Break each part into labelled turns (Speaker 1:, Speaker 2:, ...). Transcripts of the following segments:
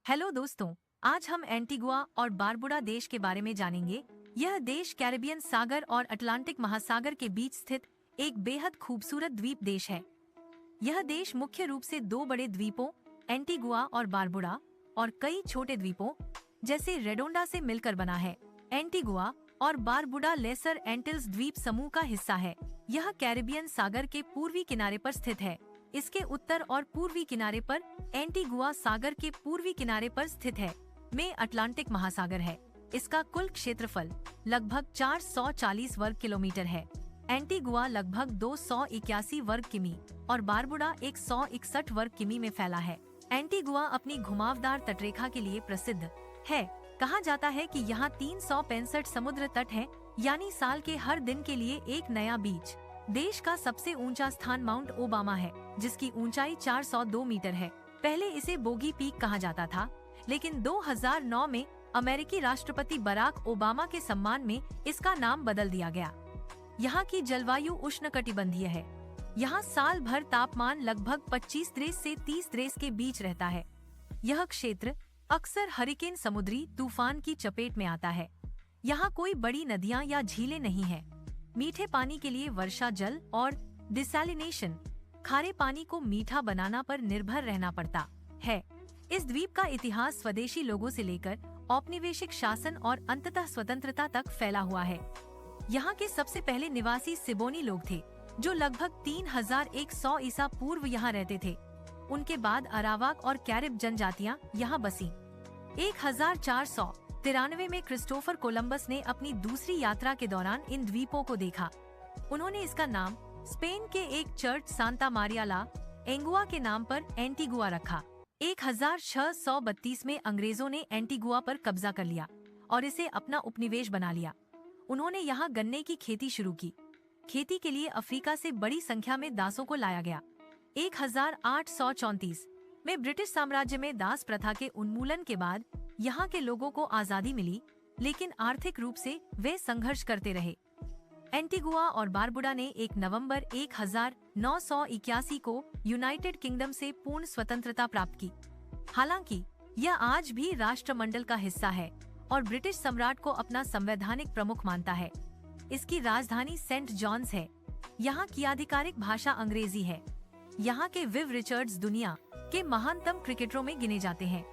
Speaker 1: Hello दोस्तों, आज हम एंटीगुआ और बारबुडा देश के बारे में जानेंगे। यह देश कैरिबियन सागर और अटलांटिक महासागर के बीच स्थित एक बेहद खूबसूरत द्वीप देश है। यह देश मुख्य रूप से दो बड़े द्वीपों एंटीगुआ और बारबुडा और कई छोटे द्वीपों जैसे रेडोंडा से मिलकर बना है। एंटीगुआ और बारबुडा लेसर एंटिल्स द्वीप समूह का हिस्सा है। यह कैरिबियन सागर के पूर्वी किनारे पर स्थित है। इसके उत्तर और पूर्वी किनारे पर एंटीगुआ सागर के पूर्वी किनारे पर स्थित है में अटलांटिक महासागर है। इसका कुल क्षेत्रफल लगभग 440 वर्ग किलोमीटर है। एंटीगुआ लगभग 281 वर्ग किमी और बारबुडा 161 वर्ग किमी में फैला है। एंटीगुआ अपनी घुमावदार तटरेखा के लिए प्रसिद्ध है। कहा जाता है कि यहाँ 365 समुद्र तट हैं, यानी साल के हर दिन के लिए एक नया बीच। देश का सबसे ऊंचा स्थान माउंट ओबामा है, जिसकी ऊंचाई 402 मीटर है। पहले इसे बोगी पीक कहा जाता था, लेकिन 2009 में अमेरिकी राष्ट्रपति बराक ओबामा के सम्मान में इसका नाम बदल दिया गया। यहाँ की जलवायु उष्णकटिबंधीय है। यहाँ साल भर तापमान लगभग 25 से 30 के बीच रहता है। यह क्षेत्र अक्सर हरिकेन समुद्री तूफान की चपेट में आता है। यहाँ कोई बड़ी नदियाँ या झीलें नहीं है। मीठे पानी के लिए वर्षा जल और डिसैलिनेशन खारे पानी को मीठा बनाना पर निर्भर रहना पड़ता है। इस द्वीप का इतिहास स्वदेशी लोगों से लेकर औपनिवेशिक शासन और अंततः स्वतंत्रता तक फैला हुआ है। यहाँ के सबसे पहले निवासी सिबोनी लोग थे, जो लगभग 3100 ईसा पूर्व यहाँ रहते थे। उनके बाद अरावाक और कैरिब जनजातियाँ यहाँ बसी। 1493 में क्रिस्टोफर कोलंबस ने अपनी दूसरी यात्रा के दौरान इन द्वीपों को देखा। उन्होंने इसका नाम स्पेन के एक चर्च सांता मारिया ला एंगुआ के नाम पर एंटीगुआ रखा। 1632 में अंग्रेजों ने एंटीगुआ पर कब्जा कर लिया और इसे अपना उपनिवेश बना लिया। उन्होंने यहाँ गन्ने की खेती शुरू की। खेती के लिए अफ्रीका से बड़ी संख्या में दासों को लाया गया। 1834 में ब्रिटिश साम्राज्य में दास प्रथा के उन्मूलन के बाद यहाँ के लोगों को आजादी मिली, लेकिन आर्थिक रूप से वे संघर्ष करते रहे। एंटीगुआ और बारबुडा ने 1 नवंबर 1981 को यूनाइटेड किंगडम से पूर्ण स्वतंत्रता प्राप्त की। हालांकि यह आज भी राष्ट्रमंडल का हिस्सा है और ब्रिटिश सम्राट को अपना संवैधानिक प्रमुख मानता है। इसकी राजधानी सेंट जॉन्स है। यहाँ की आधिकारिक भाषा अंग्रेजी है। यहाँ के विव रिचर्ड्स दुनिया के महानतम क्रिकेटरों में गिने जाते हैं।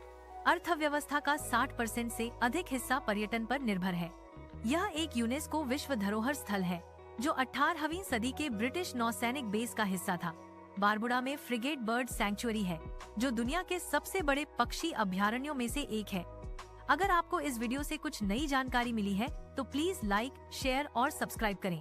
Speaker 1: अर्थव्यवस्था का 60% से अधिक हिस्सा पर्यटन पर निर्भर है। यह एक यूनेस्को विश्व धरोहर स्थल है, जो 18वीं सदी के ब्रिटिश नौसैनिक बेस का हिस्सा था। बारबुडा में फ्रिगेट बर्ड सैंक्चुअरी है, जो दुनिया के सबसे बड़े पक्षी अभयारण्यों में से एक है। अगर आपको इस वीडियो से कुछ नई जानकारी मिली है, तो प्लीज लाइक, शेयर और सब्सक्राइब करें।